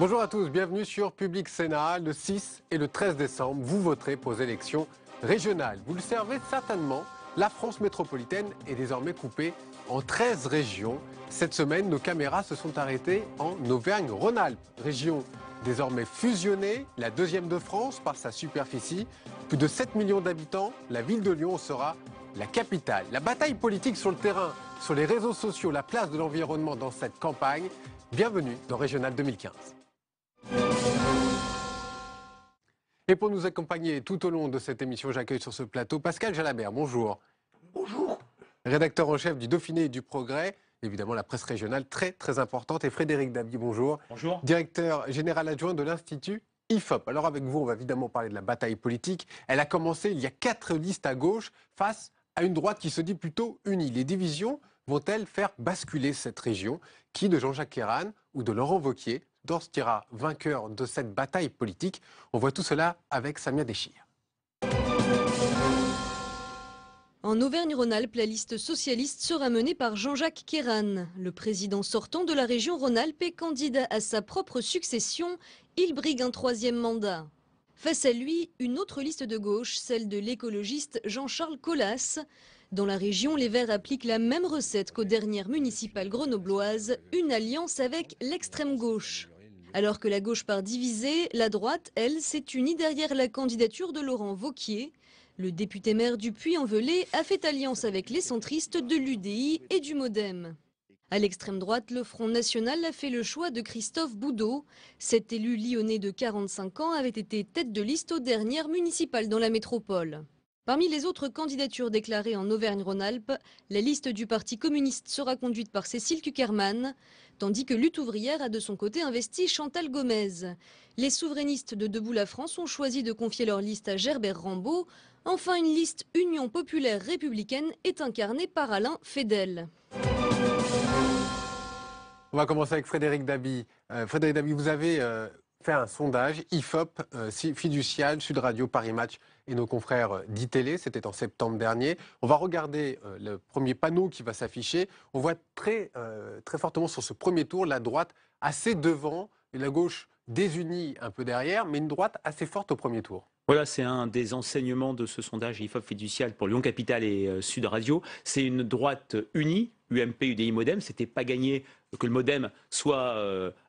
Bonjour à tous, bienvenue sur Public Sénat. Le 6 et le 13 décembre, vous voterez pour les élections régionales. Vous le savez certainement, la France métropolitaine est désormais coupée en 13 régions. Cette semaine, nos caméras se sont arrêtées en Auvergne-Rhône-Alpes, région désormais fusionnée, la deuxième de France par sa superficie. Plus de 7 millions d'habitants, la ville de Lyon sera la capitale. La bataille politique sur le terrain, sur les réseaux sociaux, la place de l'environnement dans cette campagne. Bienvenue dans Régional 2015. Et pour nous accompagner tout au long de cette émission, j'accueille sur ce plateau Pascal Jalabert. Bonjour. Bonjour. Rédacteur en chef du Dauphiné et du Progrès, évidemment la presse régionale très importante. Et Frédéric Dabi, bonjour. Bonjour. Directeur général adjoint de l'Institut IFOP. Alors avec vous, on va évidemment parler de la bataille politique. Elle a commencé, il y a 4 listes à gauche face à une droite qui se dit plutôt unie. Les divisions vont-elles faire basculer cette région? Qui de Jean-Jacques Herrane ou de Laurent Wauquiez sortira vainqueur de cette bataille politique? On voit tout cela avec Samia Déchir. En Auvergne-Rhône-Alpes, la liste socialiste sera menée par Jean-Jacques Herrane. Le président sortant de la région Rhône-Alpes est candidat à sa propre succession. Il brigue un 3e mandat. Face à lui, une autre liste de gauche, celle de l'écologiste Jean-Charles Colas. Dans la région, les Verts appliquent la même recette qu'aux dernières municipales grenobloises, une alliance avec l'extrême gauche. Alors que la gauche part divisée, la droite, elle, s'est unie derrière la candidature de Laurent Wauquiez. Le député maire du Puy-en-Velay a fait alliance avec les centristes de l'UDI et du MoDem. À l'extrême droite, le Front National a fait le choix de Christophe Boudot. Cet élu lyonnais de 45 ans avait été tête de liste aux dernières municipales dans la métropole. Parmi les autres candidatures déclarées en Auvergne-Rhône-Alpes, la liste du Parti communiste sera conduite par Cécile Cukierman, tandis que Lutte ouvrière a de son côté investi Chantal Gomez. Les souverainistes de Debout la France ont choisi de confier leur liste à Gerbert Rambaud. Enfin, une liste Union populaire républicaine est incarnée par Alain Fédel. On va commencer avec Frédéric Dabi. Frédéric Dabi, vous avez fait un sondage IFOP, Fiducial, Sud Radio, Paris Match et nos confrères d'ITélé. C'était en septembre dernier. On va regarder le premier panneau qui va s'afficher. On voit très fortement sur ce premier tour la droite assez devant et la gauche désunie un peu derrière, mais une droite assez forte au premier tour. Voilà, c'est un des enseignements de ce sondage IFOP Fiducial pour Lyon Capitale et Sud Radio. C'est une droite unie, UMP, UDI, MoDem. C'était pas gagné que le MoDem soit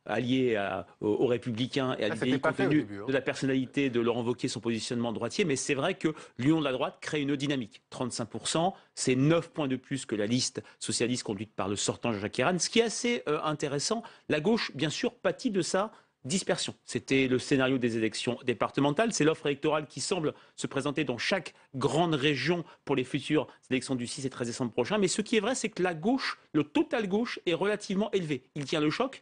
allié aux Républicains et à l'UDI compte tenu de la personnalité de Laurent Wauquiez, son positionnement droitier. Mais c'est vrai que l'union de la droite crée une dynamique. 35%, c'est 9 points de plus que la liste socialiste conduite par le sortant Jean-Jacques Herrane. Ce qui est assez intéressant, la gauche, bien sûr, pâtit de ça. Dispersion. C'était le scénario des élections départementales. C'est l'offre électorale qui semble se présenter dans chaque grande région pour les futures élections du 6 et 13 décembre prochain. Mais ce qui est vrai, c'est que la gauche, le total gauche, est relativement élevé. Il tient le choc.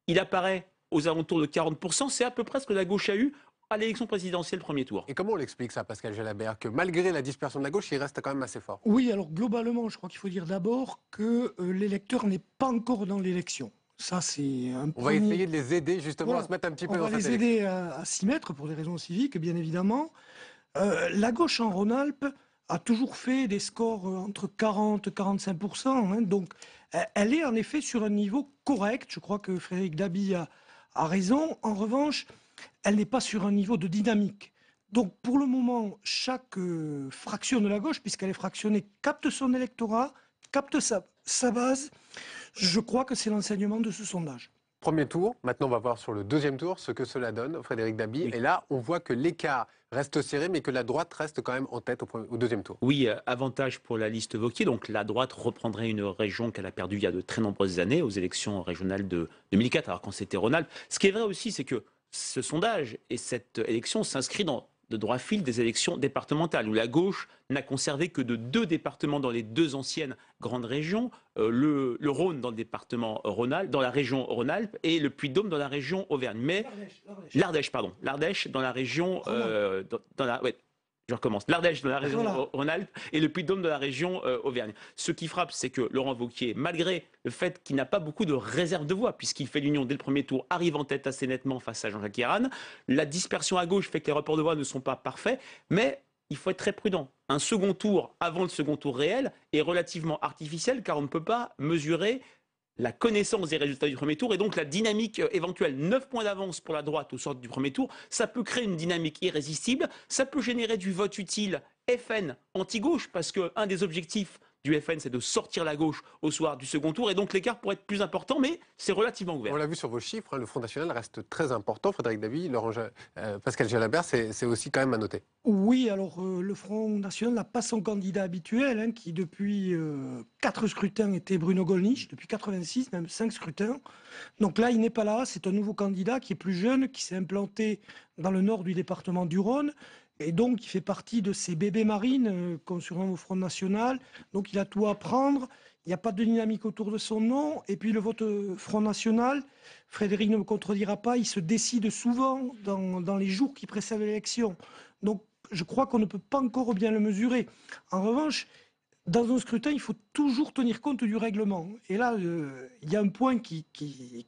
Il apparaît aux alentours de 40%. C'est à peu près ce que la gauche a eu à l'élection présidentielle premier tour. Et comment on l'explique ça, Pascal Jalabert, que malgré la dispersion de la gauche, il reste quand même assez fort? Oui, alors globalement, je crois qu'il faut dire d'abord que l'électeur n'est pas encore dans l'élection. Ça, c'est un On va essayer de les aider justement à se mettre un petit peu dans cette élection. On va les aider à s'y mettre pour des raisons civiques, bien évidemment. La gauche en Rhône-Alpes a toujours fait des scores entre 40 et 45%. Hein, donc, elle est en effet sur un niveau correct. Je crois que Frédéric Dabi a raison. En revanche, elle n'est pas sur un niveau de dynamique. Donc, pour le moment, chaque fraction de la gauche, puisqu'elle est fractionnée, capte son électorat, capte sa base. Je crois que c'est l'enseignement de ce sondage. Premier tour, maintenant on va voir sur le deuxième tour ce que cela donne, Frédéric Dabi. Oui. Et là, on voit que l'écart reste serré, mais que la droite reste quand même en tête au deuxième tour. Oui, avantage pour la liste Wauquiez. Donc la droite reprendrait une région qu'elle a perdue il y a de très nombreuses années, aux élections régionales de 2004, alors quand c'était Rhône-Alpes. Ce qui est vrai aussi, c'est que ce sondage et cette élection s'inscrit dans de droit fil des élections départementales, où la gauche n'a conservé que de 2 départements dans les 2 anciennes grandes régions, le Rhône dans le département Rhône-Alpes, dans la région Rhône-Alpes, et le Puy-de-Dôme dans la région Auvergne. Mais l'Ardèche dans la région, l'Ardèche dans la région Rhône-Alpes et le Puy-de-Dôme dans la région Auvergne. Ce qui frappe, c'est que Laurent Wauquiez, malgré le fait qu'il n'a pas beaucoup de réserve de voix, puisqu'il fait l'union dès le premier tour, arrive en tête assez nettement face à Jean-Jacques Herrane. La dispersion à gauche fait que les reports de voix ne sont pas parfaits, mais il faut être très prudent. Un second tour avant le second tour réel est relativement artificiel, car on ne peut pas mesurer la connaissance des résultats du premier tour et donc la dynamique éventuelle. 9 points d'avance pour la droite au sort du premier tour, ça peut créer une dynamique irrésistible, ça peut générer du vote utile FN anti-gauche, parce qu'un des objectifs du FN, c'est de sortir la gauche au soir du second tour, et donc l'écart pourrait être plus important, mais c'est relativement ouvert. On l'a vu sur vos chiffres, hein, le Front National reste très important. Frédéric Davy, Pascal Jalabert, c'est aussi quand même à noter. Oui, alors le Front National n'a pas son candidat habituel, hein, qui depuis 4 scrutins était Bruno Gollnisch, depuis 86, même 5 scrutins. Donc là, il n'est pas là, c'est un nouveau candidat qui est plus jeune, qui s'est implanté dans le nord du département du Rhône, et donc il fait partie de ces bébés marines qu'on surnomme au Front National. Donc il a tout à apprendre, il n'y a pas de dynamique autour de son nom, et puis le vote Front National, Frédéric ne me contredira pas, il se décide souvent dans les jours qui précèdent l'élection. Donc je crois qu'on ne peut pas encore bien le mesurer. En revanche, dans un scrutin, il faut toujours tenir compte du règlement. Et là, il y a un point qui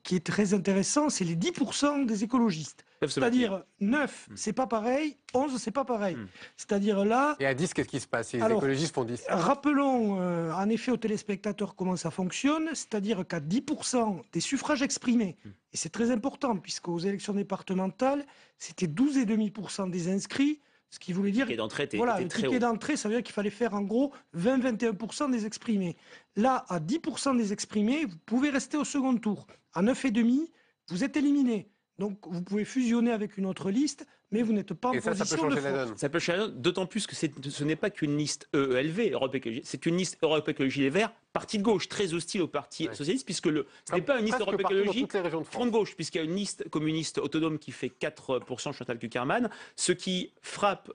est très intéressant, c'est les 10% des écologistes. C'est-à-dire 9, c'est pas pareil, 11, c'est pas pareil. C'est-à-dire là... Et à 10, qu'est-ce qui se passe si les écologistes font 10? Rappelons en effet aux téléspectateurs comment ça fonctionne, c'est-à-dire qu'à 10% des suffrages exprimés, et c'est très important, puisqu'aux élections départementales, c'était 12,5% des inscrits, ce qui voulait dire... Le ticket d'entrée était voilà, le très ticket haut. d'entrée, ça veut dire qu'il fallait faire en gros 20-21% des exprimés. Là, à 10% des exprimés, vous pouvez rester au second tour. À 9,5%, vous êtes éliminé. Donc, vous pouvez fusionner avec une autre liste, mais vous n'êtes pas en position de ça peut changer la force. donne. Ça peut changer, d'autant plus que ce n'est pas qu'une liste EELV, Europe Écologie, c'est une liste Europe Écologie Les Verts, parti de gauche, très hostile au Parti socialiste, puisque ce n'est pas une liste Europe Écologie front de gauche, puisqu'il y a une liste communiste autonome qui fait 4%, Chantal Cukierman. Ce qui frappe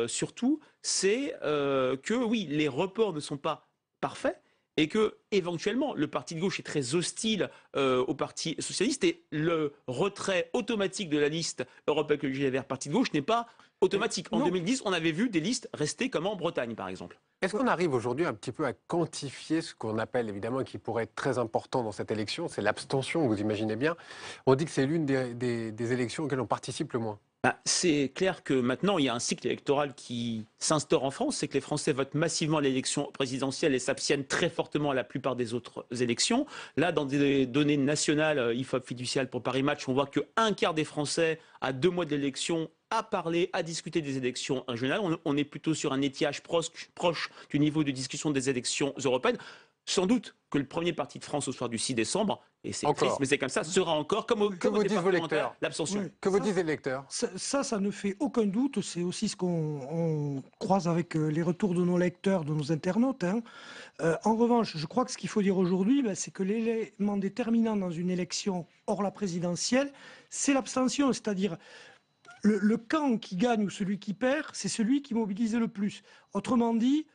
surtout, c'est que oui, les reports ne sont pas parfaits, et que éventuellement le parti de gauche est très hostile au Parti socialiste, et le retrait automatique de la liste Europe Écologie Les Verts Parti de gauche n'est pas automatique. En 2010, on avait vu des listes rester comme en Bretagne, par exemple. Est-ce qu'on arrive aujourd'hui un petit peu à quantifier ce qu'on appelle, évidemment, qui pourrait être très important dans cette élection, c'est l'abstention, vous imaginez bien. On dit que c'est l'une des élections auxquelles on participe le moins. C'est clair que maintenant, il y a un cycle électoral qui s'instaure en France, c'est que les Français votent massivement à l'élection présidentielle et s'abstiennent très fortement à la plupart des autres élections. Là, dans des données nationales, IFOP fiducial pour Paris Match, on voit qu'un quart des Français, à 2 mois de l'élection, a parlé, a discuté des élections régionales. On est plutôt sur un étiage proche du niveau de discussion des élections européennes. Sans doute que le premier parti de France au soir du 6 décembre, et c'est triste, mais c'est comme ça, sera encore, comme au départemental, l'abstention. Que vous disent les lecteurs? Ça ne fait aucun doute. C'est aussi ce qu'on croise avec les retours de nos lecteurs, de nos internautes. Hein. En revanche, je crois que ce qu'il faut dire aujourd'hui, c'est que l'élément déterminant dans une élection hors la présidentielle, c'est l'abstention. C'est-à-dire le camp qui gagne ou celui qui perd, c'est celui qui mobilise le plus. Autrement dit,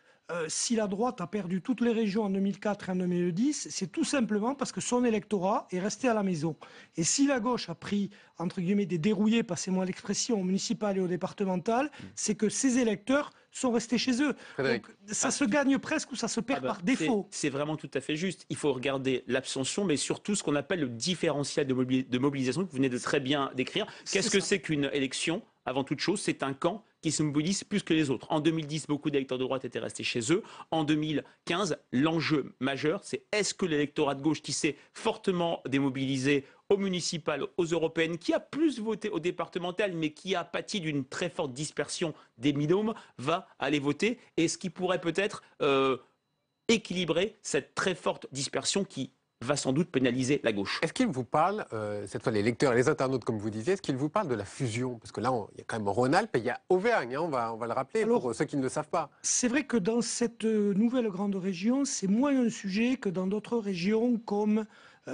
si la droite a perdu toutes les régions en 2004 et en 2010, c'est tout simplement parce que son électorat est resté à la maison. Et si la gauche a pris, entre guillemets, des dérouillés, passez-moi l'expression, au municipal et au départemental, c'est que ses électeurs sont restés chez eux. Donc, ça se gagne presque ou ça se perd par défaut. C'est vraiment tout à fait juste. Il faut regarder l'abstention, mais surtout ce qu'on appelle le différentiel de mobilisation que vous venez de très bien décrire. Qu'est-ce que c'est qu'une élection? Avant toute chose, c'est un camp qui se mobilise plus que les autres. En 2010, beaucoup d'électeurs de droite étaient restés chez eux. En 2015, l'enjeu majeur, c'est est-ce que l'électorat de gauche qui s'est fortement démobilisé aux municipales, aux européennes, qui a plus voté au départemental, mais qui a pâti d'une très forte dispersion des binômes, va aller voter? Et ce qui pourrait peut-être équilibrer cette très forte dispersion qui va sans doute pénaliser la gauche. Est-ce qu'il vous parle, cette fois les lecteurs et les internautes comme vous disiez, est-ce qu'il vous parle de la fusion? Parce que là, il y a quand même Rhône-Alpes et il y a Auvergne, hein, on va le rappeler. Alors, pour ceux qui ne le savent pas. C'est vrai que dans cette nouvelle grande région, c'est moins un sujet que dans d'autres régions comme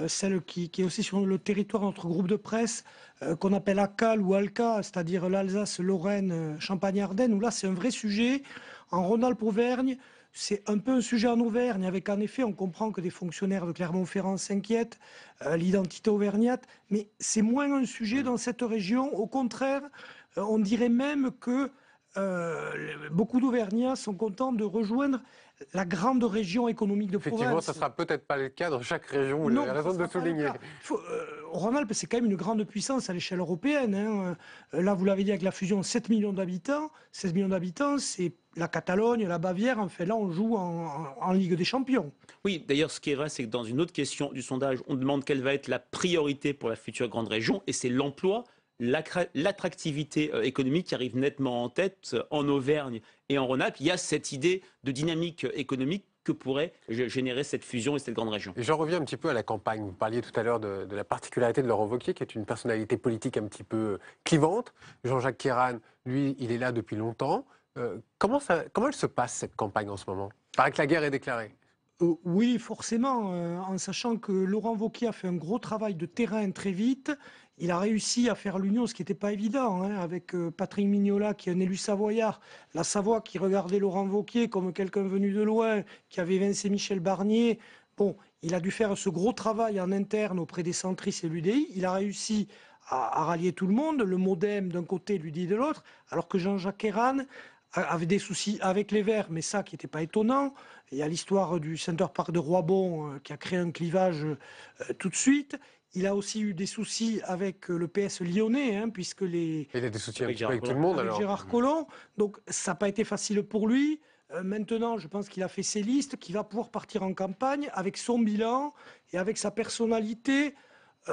celle qui est aussi sur le territoire de notre groupe de presse, qu'on appelle ACAL ou ALCA, c'est-à-dire l'Alsace, Lorraine, Champagne-Ardenne, où là c'est un vrai sujet. En Rhône-Alpes-Auvergne, c'est un peu un sujet en Auvergne, avec en effet, on comprend que des fonctionnaires de Clermont-Ferrand s'inquiètent, l'identité auvergnate, mais c'est moins un sujet dans cette région. Au contraire, on dirait même que beaucoup d'Auvergnats sont contents de rejoindre la grande région économique de Effectivement, province. ça ne sera peut-être pas le cas dans chaque région, vous Non, avez raison ça de sera pas le souligner. cas. Rhône-Alpes, c'est quand même une grande puissance à l'échelle européenne, hein. Là, vous l'avez dit, avec la fusion, 7 millions d'habitants. 16 millions d'habitants, c'est la Catalogne, la Bavière. Enfin, là, on joue en Ligue des Champions. Oui, d'ailleurs, ce qui est vrai, c'est que dans une autre question du sondage, on demande quelle va être la priorité pour la future grande région, et c'est l'emploi, l'attractivité économique qui arrive nettement en tête en Auvergne et en Rhône-Alpes. Il y a cette idée de dynamique économique que pourrait générer cette fusion et cette grande région. Et j'en reviens un petit peu à la campagne. Vous parliez tout à l'heure de la particularité de Laurent Wauquiez, qui est une personnalité politique un petit peu clivante. Jean-Jacques Kérane, lui, il est là depuis longtemps. Comment elle se passe, cette campagne, en ce moment? Il paraît que la guerre est déclarée. Oui, forcément, en sachant que Laurent Wauquiez a fait un gros travail de terrain très vite. Il a réussi à faire l'union, ce qui n'était pas évident, hein, avec Patrick Mignola, qui est un élu savoyard. La Savoie qui regardait Laurent Wauquiez comme quelqu'un venu de loin, qui avait évincé Michel Barnier. Bon, il a dû faire ce gros travail en interne auprès des centristes et l'UDI. Il a réussi à rallier tout le monde, le MoDem d'un côté, l'UDI de l'autre, alors que Jean-Jacques Herrmann avait des soucis avec les Verts, mais ça qui n'était pas étonnant. Il y a l'histoire du Center Park de Roibon qui a créé un clivage tout de suite. Il a aussi eu des soucis avec le PS lyonnais, hein, puisque Il a des soutiens Avec avec tout le Gérard monde, avec alors. Gérard Collomb. Donc ça n'a pas été facile pour lui. Maintenant, je pense qu'il a fait ses listes, qu'il va pouvoir partir en campagne avec son bilan et avec sa personnalité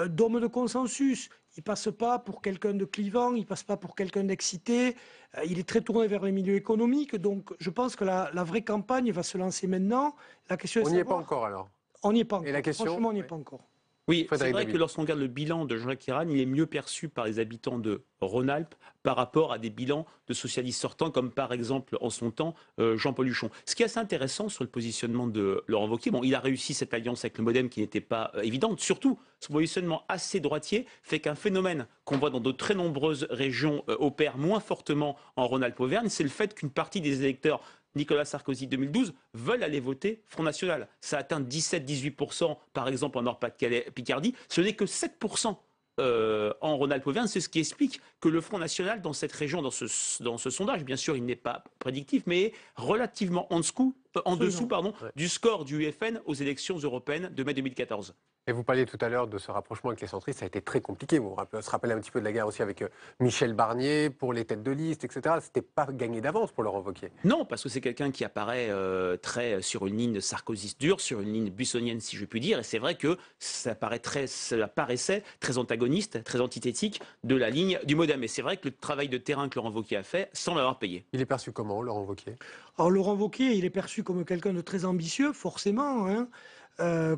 d'homme de consensus. Il passe pas pour quelqu'un de clivant, il passe pas pour quelqu'un d'excité. Il est très tourné vers les milieux économiques. Donc, je pense que la vraie campagne va se lancer maintenant. La question est On n'y est pas savoir- encore, alors. On n'y est pas encore. Et la question Franchement, on n'y est Oui. pas encore. Oui, c'est Frédéric vrai David. que lorsqu'on regarde le bilan de Jean-Jacques Kérane, il est mieux perçu par les habitants de Rhône-Alpes par rapport à des bilans de socialistes sortants, comme par exemple en son temps Jean-Paul Huchon. Ce qui est assez intéressant sur le positionnement de Laurent Wauquiez, bon, il a réussi cette alliance avec le MoDem qui n'était pas évidente. Surtout, son positionnement assez droitier fait qu'un phénomène qu'on voit dans de très nombreuses régions opère moins fortement en Rhône-Alpes-Auvergne, c'est le fait qu'une partie des électeurs Nicolas Sarkozy 2012 veulent aller voter Front National. Ça atteint 17-18% par exemple en Nord-Pas-de-Calais-Picardie. Ce n'est que 7% en Rhône-Alpes-Auvergne. C'est ce qui explique que le Front National dans cette région, dans ce sondage, bien sûr il n'est pas prédictif, mais est relativement en dessous, Ouais. du score du UFN aux élections européennes de mai 2014. Et vous parliez tout à l'heure de ce rapprochement avec les centristes, ça a été très compliqué. Vous se rappelez un petit peu de la guerre aussi avec Michel Barnier pour les têtes de liste, etc. C'était pas gagné d'avance pour Laurent Wauquiez. Non, parce que c'est quelqu'un qui apparaît très sur une ligne sarkozyste dure, sur une ligne buissonienne, si je puis dire. Et c'est vrai que ça paraissait très antagoniste, très antithétique de la ligne du MoDem. Et c'est vrai que le travail de terrain que Laurent Wauquiez a fait, sans l'avoir payé. Il est perçu comment, Laurent Wauquiez? Alors, Laurent Wauquiez, il est perçu comme quelqu'un de très ambitieux, forcément, hein,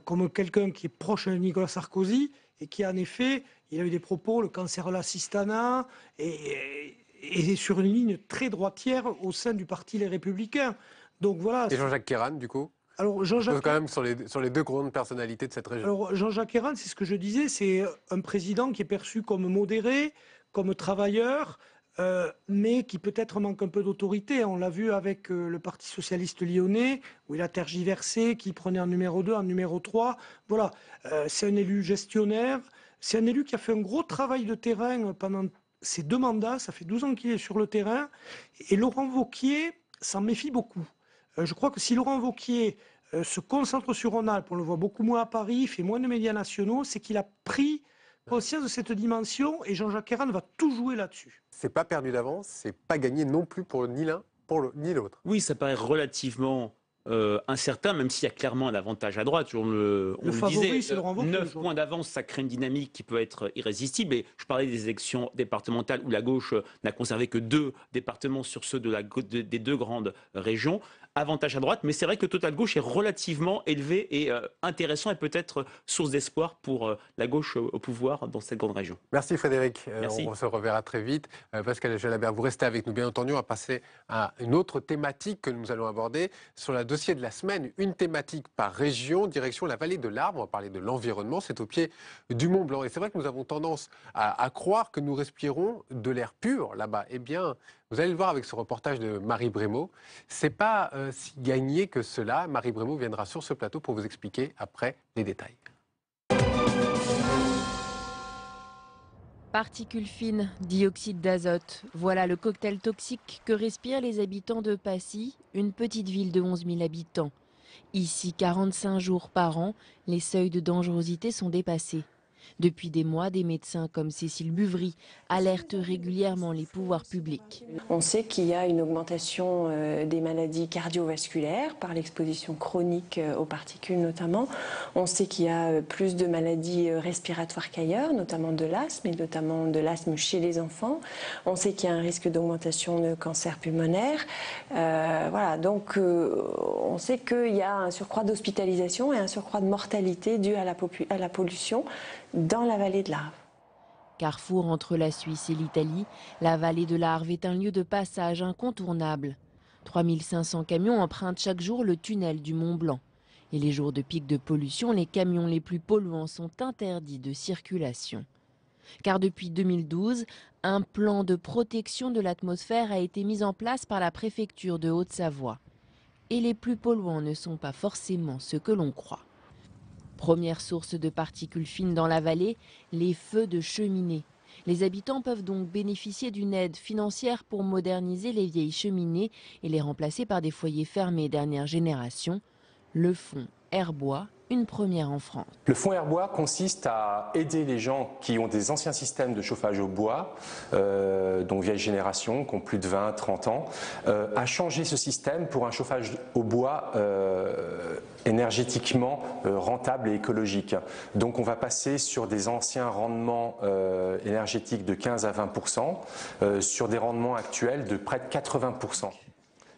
comme quelqu'un qui est proche de Nicolas Sarkozy et qui, en effet, il a eu des propos, le cancer de l'assistanat, et sur une ligne très droitière au sein du parti Les Républicains. Donc voilà. Et Jean-Jacques Kérane, du coup? Alors Jean-Jacques Quand même sur les deux grandes personnalités de cette région. Alors, Jean-Jacques Herrmann, c'est ce que je disais, c'est un président qui est perçu comme modéré, comme travailleur, mais qui peut-être manque un peu d'autorité. On l'a vu avec le Parti socialiste lyonnais, où il a tergiversé, qui prenait en numéro 2, en numéro 3. Voilà, c'est un élu gestionnaire, c'est un élu qui a fait un gros travail de terrain pendant ses 2 mandats, ça fait 12 ans qu'il est sur le terrain, et Laurent Wauquiez s'en méfie beaucoup. Je crois que si Laurent Wauquiez se concentre sur Rhône-Alpes, on le voit beaucoup moins à Paris, fait moins de médias nationaux, c'est qu'il a pris conscience de cette dimension et Jean-Jacques Herrmann va tout jouer là-dessus. C'est pas perdu d'avance, c'est pas gagné non plus pour ni l'un ni l'autre. Oui, ça paraît relativement incertain, même s'il y a clairement un avantage à droite. On le favori, disait, c'est Laurent Wauquiez, 9 aujourd'hui. points d'avance, ça crée une dynamique qui peut être irrésistible. Et je parlais des élections départementales où la gauche n'a conservé que 2 départements sur ceux des 2 grandes régions. Avantage à droite, mais c'est vrai que le total gauche est relativement élevé et intéressant et peut-être source d'espoir pour la gauche au pouvoir dans cette grande région. Merci Frédéric. Merci. On se reverra très vite. Pascal Jalabert, vous restez avec nous. Bien entendu, on va passer à une autre thématique que nous allons aborder sur le dossier de la semaine. Une thématique par région, direction la vallée de l'Arbre. On va parler de l'environnement. C'est au pied du Mont Blanc. Et c'est vrai que nous avons tendance à croire que nous respirons de l'air pur là-bas. Eh bien, vous allez le voir avec ce reportage de Marie Brémaud. C'est pas si gagné que cela. Marie Brémaud viendra sur ce plateau pour vous expliquer après les détails. Particules fines, dioxyde d'azote, voilà le cocktail toxique que respirent les habitants de Passy, une petite ville de 11 000 habitants. Ici, 45 jours par an, les seuils de dangerosité sont dépassés. Depuis des mois, des médecins comme Cécile Buvry alertent régulièrement les pouvoirs publics. On sait qu'il y a une augmentation des maladies cardiovasculaires par l'exposition chronique aux particules notamment. On sait qu'il y a plus de maladies respiratoires qu'ailleurs, notamment de l'asthme et notamment de l'asthme chez les enfants. On sait qu'il y a un risque d'augmentation de cancer pulmonaire. Voilà, donc on sait qu'il y a un surcroît d'hospitalisation et un surcroît de mortalité dû à la pollution dans la vallée de l'Arve. Carrefour entre la Suisse et l'Italie, la vallée de l'Arve est un lieu de passage incontournable. 3500 camions empruntent chaque jour le tunnel du Mont Blanc. Et les jours de pic de pollution, les camions les plus polluants sont interdits de circulation. Car depuis 2012, un plan de protection de l'atmosphère a été mis en place par la préfecture de Haute-Savoie. Et les plus polluants ne sont pas forcément ceux que l'on croit. Première source de particules fines dans la vallée, les feux de cheminée. Les habitants peuvent donc bénéficier d'une aide financière pour moderniser les vieilles cheminées et les remplacer par des foyers fermés dernière génération. Le fonds Airbois, une première en France. Le fonds Airbois consiste à aider les gens qui ont des anciens systèmes de chauffage au bois, donc vieille génération, qui ont plus de 20, 30 ans, à changer ce système pour un chauffage au bois énergétiquement rentable et écologique. Donc on va passer sur des anciens rendements énergétiques de 15 à 20%, sur des rendements actuels de près de 80%.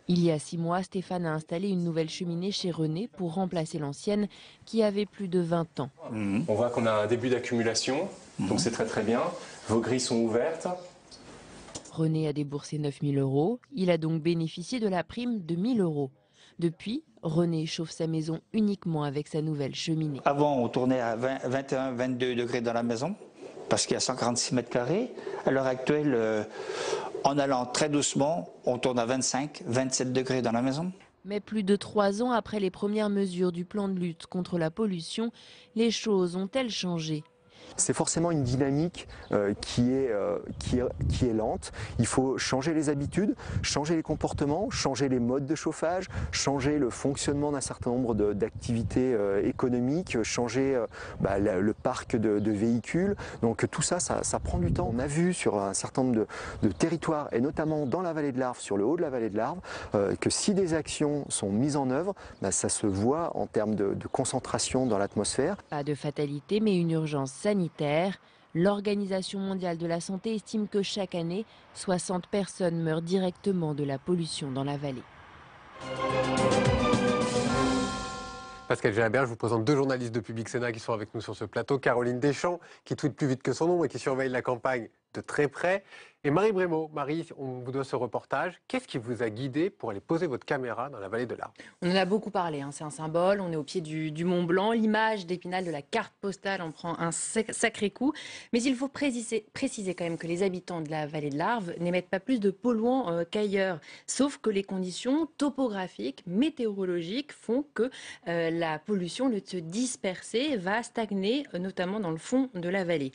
Il y a 6 mois, Stéphane a installé une nouvelle cheminée chez René pour remplacer l'ancienne qui avait plus de 20 ans. On voit qu'on a un début d'accumulation, donc c'est très bien. Vos grilles sont ouvertes. René a déboursé 9 000 €. Il a donc bénéficié de la prime de 1 000 €. Depuis, René chauffe sa maison uniquement avec sa nouvelle cheminée. Avant, on tournait à 21-22 degrés dans la maison, parce qu'il y a 146 mètres carrés. À l'heure actuelle, en allant très doucement, on tourne à 25-27 degrés dans la maison. Mais plus de 3 ans après les premières mesures du plan de lutte contre la pollution, les choses ont-elles changé ? C'est forcément une dynamique qui est lente. Il faut changer les habitudes, changer les comportements, changer les modes de chauffage, changer le fonctionnement d'un certain nombre d'activités économiques, changer le parc de véhicules. Donc tout ça, ça prend du temps. On a vu sur un certain nombre de territoires, et notamment dans la vallée de l'Arve, sur le haut de la vallée de l'Arve, que si des actions sont mises en œuvre, ça se voit en termes de concentration dans l'atmosphère. Pas de fatalité, mais une urgence sanitaire. L'Organisation mondiale de la santé estime que chaque année, 60 personnes meurent directement de la pollution dans la vallée. Pascal Gérébert, je vous présente 2 journalistes de Public Sénat qui sont avec nous sur ce plateau. Caroline Deschamps, qui tweete plus vite que son ombre et qui surveille la campagne de très près. Et Marie Brémaud. Marie, on vous doit ce reportage. Qu'est-ce qui vous a guidé pour aller poser votre caméra dans la vallée de l'Arve ? On en a beaucoup parlé, c'est un symbole. On est au pied du Mont Blanc. L'image d'Épinal de la carte postale en prend un sacré coup. Mais il faut préciser quand même que les habitants de la vallée de l'Arve n'émettent pas plus de polluants qu'ailleurs. Sauf que les conditions topographiques, météorologiques font que la pollution, au lieu de se disperser, va stagner, notamment dans le fond de la vallée.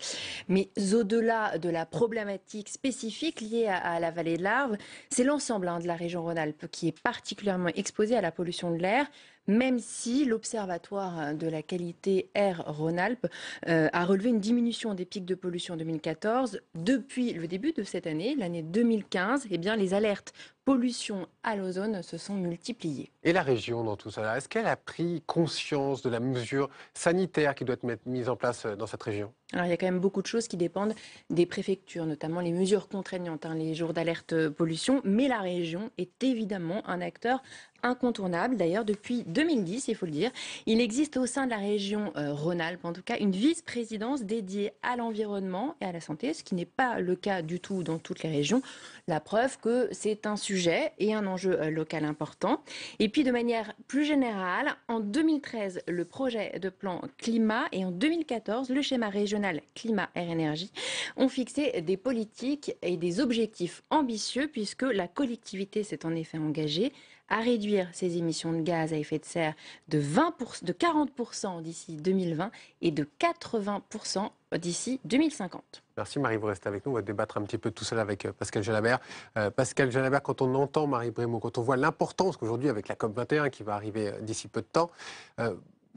Mais au-delà de la problématique spécifique liée à la vallée de l'Arve, c'est l'ensemble de la région Rhône-Alpes qui est particulièrement exposée à la pollution de l'air, même si l'Observatoire de la qualité air Rhône-Alpes a relevé une diminution des pics de pollution en 2014. Depuis le début de cette année, l'année 2015, les alertes pollution à l'ozone se sont multipliées. Et la région dans tout ça, est-ce qu'elle a pris conscience de la mesure sanitaire qui doit être mise en place dans cette région ? Alors, il y a quand même beaucoup de choses qui dépendent des préfectures, notamment les mesures contraignantes, les jours d'alerte pollution. Mais la région est évidemment un acteur incontournable. D'ailleurs, depuis 2010, il faut le dire, il existe au sein de la région Rhône-Alpes, en tout cas, une vice-présidence dédiée à l'environnement et à la santé, ce qui n'est pas le cas du tout dans toutes les régions. La preuve que c'est un sujet et un enjeu local important. Et puis, de manière plus générale, en 2013, le projet de plan climat et en 2014, le schéma régional climat, air, énergie ont fixé des politiques et des objectifs ambitieux puisque la collectivité s'est en effet engagée à réduire ses émissions de gaz à effet de serre de 40% d'ici 2020 et de 80% d'ici 2050. Merci Marie, vous restez avec nous. On va débattre un petit peu de tout cela avec Pascal Jalabert. Pascal Jalabert, quand on entend Marie Brémaud, quand on voit l'importance qu'aujourd'hui, avec la COP21 qui va arriver d'ici peu de temps,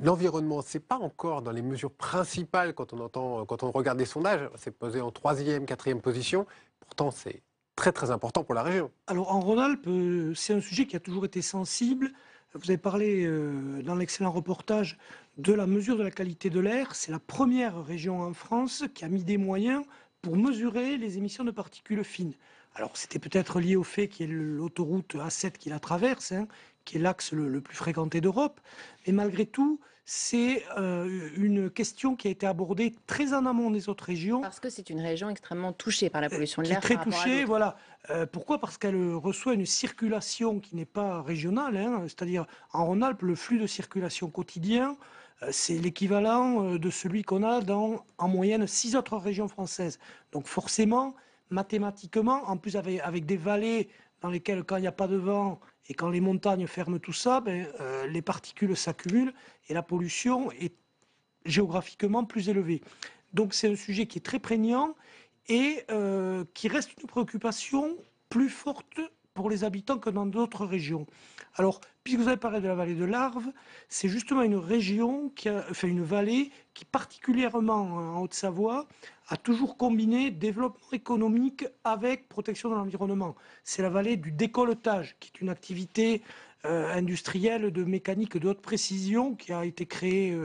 l'environnement, ce n'est pas encore dans les mesures principales quand on regarde des sondages. C'est posé en 3e, 4e position. Pourtant, c'est très très important pour la région. Alors en Rhône-Alpes, c'est un sujet qui a toujours été sensible. Vous avez parlé dans l'excellent reportage de la mesure de la qualité de l'air. C'est la première région en France qui a mis des moyens pour mesurer les émissions de particules fines. Alors c'était peut-être lié au fait qu'il y ait l'autoroute A7 qui la traverse, qui est l'axe le plus fréquenté d'Europe. Mais malgré tout, c'est une question qui a été abordée très en amont des autres régions. Parce que c'est une région extrêmement touchée par la pollution de l'air. Très touchée, voilà. Pourquoi ? Parce qu'elle reçoit une circulation qui n'est pas régionale. C'est-à-dire, en Rhône-Alpes, le flux de circulation quotidien, c'est l'équivalent de celui qu'on a dans, en moyenne, 6 autres régions françaises. Donc forcément, mathématiquement, en plus avec des vallées dans lesquelles, quand il n'y a pas de vent et quand les montagnes ferment tout ça, les particules s'accumulent et la pollution est géographiquement plus élevée. Donc c'est un sujet qui est très prégnant et qui reste une préoccupation plus forte pour les habitants que dans d'autres régions. Alors, puisque vous avez parlé de la vallée de l'Arve, c'est justement une région, une vallée qui particulièrement en Haute-Savoie a toujours combiné développement économique avec protection de l'environnement. C'est la vallée du décolletage, qui est une activité industrielle de mécanique de haute précision qui a été créée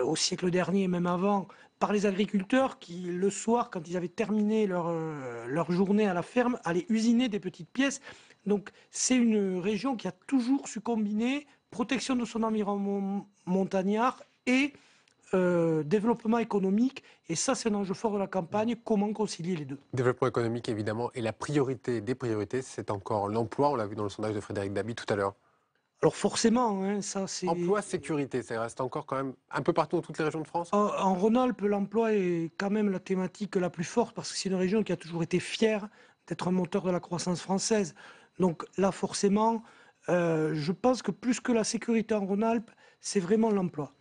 au siècle dernier et même avant par les agriculteurs qui, le soir, quand ils avaient terminé leur journée à la ferme, allaient usiner des petites pièces. Donc c'est une région qui a toujours su combiner protection de son environnement montagnard et développement économique. Et ça, c'est un enjeu fort de la campagne. Comment concilier les deux ? Développement économique, évidemment. Et la priorité des priorités, c'est encore l'emploi. On l'a vu dans le sondage de Frédéric Dabi tout à l'heure. Alors forcément, ça c'est... Emploi, sécurité, ça reste encore quand même un peu partout dans toutes les régions de France ? En Rhône-Alpes, l'emploi est quand même la thématique la plus forte parce que c'est une région qui a toujours été fière d'être un moteur de la croissance française. Donc là, forcément, je pense que plus que la sécurité en Rhône-Alpes, c'est vraiment l'emploi.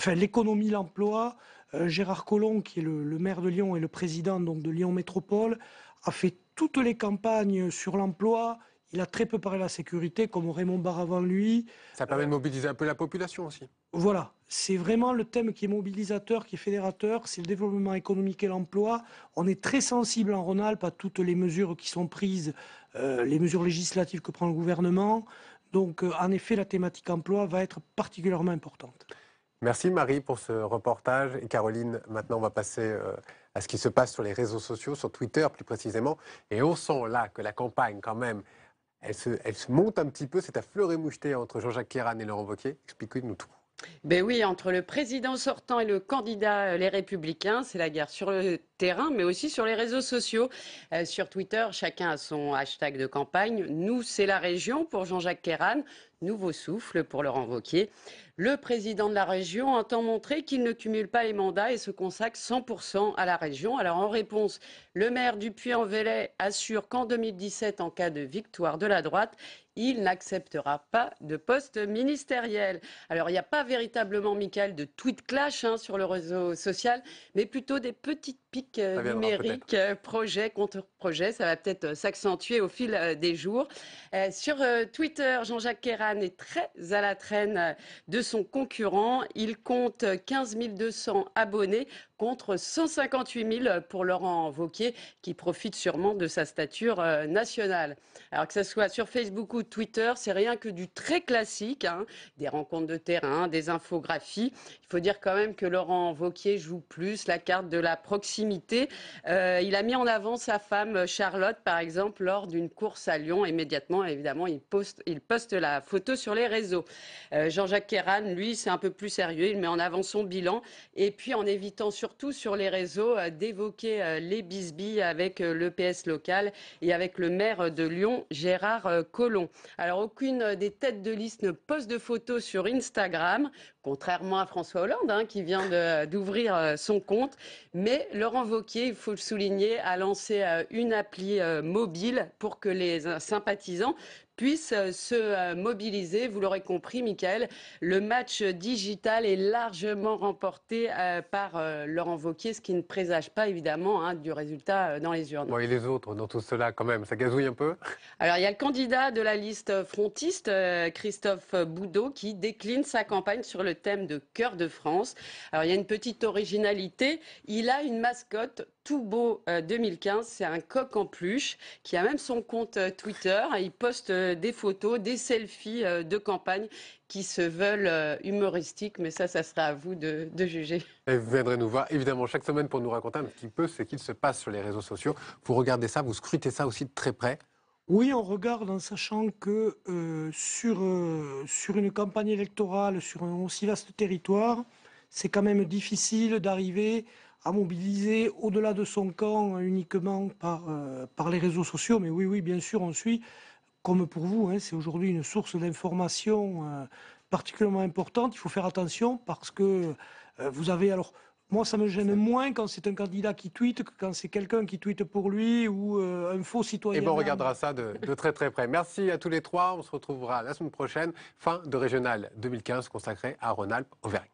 L'économie, l'emploi. Gérard Collomb, qui est le maire de Lyon et le président donc, de Lyon Métropole, a fait toutes les campagnes sur l'emploi. Il a très peu parlé de la sécurité, comme Raymond Barre avant lui. Ça permet de mobiliser un peu la population aussi. Voilà, c'est vraiment le thème qui est mobilisateur, qui est fédérateur, c'est le développement économique et l'emploi. On est très sensible en Rhône-Alpes à toutes les mesures qui sont prises, les mesures législatives que prend le gouvernement. Donc, en effet, la thématique emploi va être particulièrement importante. Merci Marie pour ce reportage. Et Caroline, maintenant on va passer à ce qui se passe sur les réseaux sociaux, sur Twitter plus précisément. Et on sent là que la campagne quand même, elle se monte un petit peu. C'est à fleur et moucheté entre Jean-Jacques Kérane et Laurent Wauquiez. Expliquez-nous tout. Ben oui, entre le président sortant et le candidat Les Républicains, c'est la guerre sur le terrain, mais aussi sur les réseaux sociaux. Sur Twitter, chacun a son hashtag de campagne. Nous, c'est la région pour Jean-Jacques Kérane. Nouveau souffle pour Laurent Wauquiez. Le président de la région entend montrer qu'il ne cumule pas les mandats et se consacre 100% à la région. Alors en réponse, le maire du Puy-en-Velay assure qu'en 2017, en cas de victoire de la droite, il n'acceptera pas de poste ministériel. Alors il n'y a pas véritablement, Michael, de tweet clash sur le réseau social, mais plutôt des petites piques numériques, projet contre projet. Ça va peut-être s'accentuer au fil des jours. Sur Twitter, Jean-Jacques Kérane est très à la traîne de son concurrent. Il compte 15 200 abonnés contre 158 000 pour Laurent Wauquiez, qui profite sûrement de sa stature nationale. Alors que ce soit sur Facebook ou Twitter, c'est rien que du très classique, des rencontres de terrain, des infographies. Il faut dire quand même que Laurent Wauquiez joue plus la carte de la proximité. Il a mis en avant sa femme Charlotte, par exemple, lors d'une course à Lyon. Immédiatement, évidemment, il poste la photo sur les réseaux. Jean-Jacques Kérane, lui, c'est un peu plus sérieux. Il met en avant son bilan et puis en évitant surtout sur les réseaux d'évoquer les bisbilles avec le PS local et avec le maire de Lyon, Gérard Collomb. Alors, aucune des têtes de liste ne poste de photos sur Instagram, contrairement à François Hollande, qui vient d'ouvrir son compte. Mais Laurent Wauquiez, il faut le souligner, a lancé une appli mobile pour que les sympathisants puissent se mobiliser. Vous l'aurez compris, Michael, le match digital est largement remporté par Laurent Wauquiez, ce qui ne présage pas évidemment du résultat dans les urnes. Bon, et les autres dans tout cela, quand même, ça gazouille un peu? Alors, il y a le candidat de la liste frontiste, Christophe Boudot, qui décline sa campagne sur le thème de Cœur de France. Alors, il y a une petite originalité. Il a une mascotte tout beau 2015. C'est un coq en peluche qui a même son compte Twitter. Il poste des photos, des selfies de campagne qui se veulent humoristiques. Mais ça sera à vous de juger. Et vous viendrez nous voir, évidemment, chaque semaine pour nous raconter un petit peu ce qu'il se passe sur les réseaux sociaux. Vous regardez ça, vous scrutez ça aussi de très près. Oui, on regarde en sachant que sur une campagne électorale, sur un aussi vaste territoire, c'est quand même difficile d'arriver à mobiliser au-delà de son camp uniquement par les réseaux sociaux. Mais oui, bien sûr, on suit, comme pour vous, c'est aujourd'hui une source d'information particulièrement importante. Il faut faire attention parce que vous avez... Alors, moi, ça me gêne moins quand c'est un candidat qui tweete que quand c'est quelqu'un qui tweete pour lui ou un faux citoyen. Et bien, on regardera ça de très très près. Merci à tous les trois. On se retrouvera la semaine prochaine, fin de Régional 2015 consacré à Rhône-Alpes-Auvergne.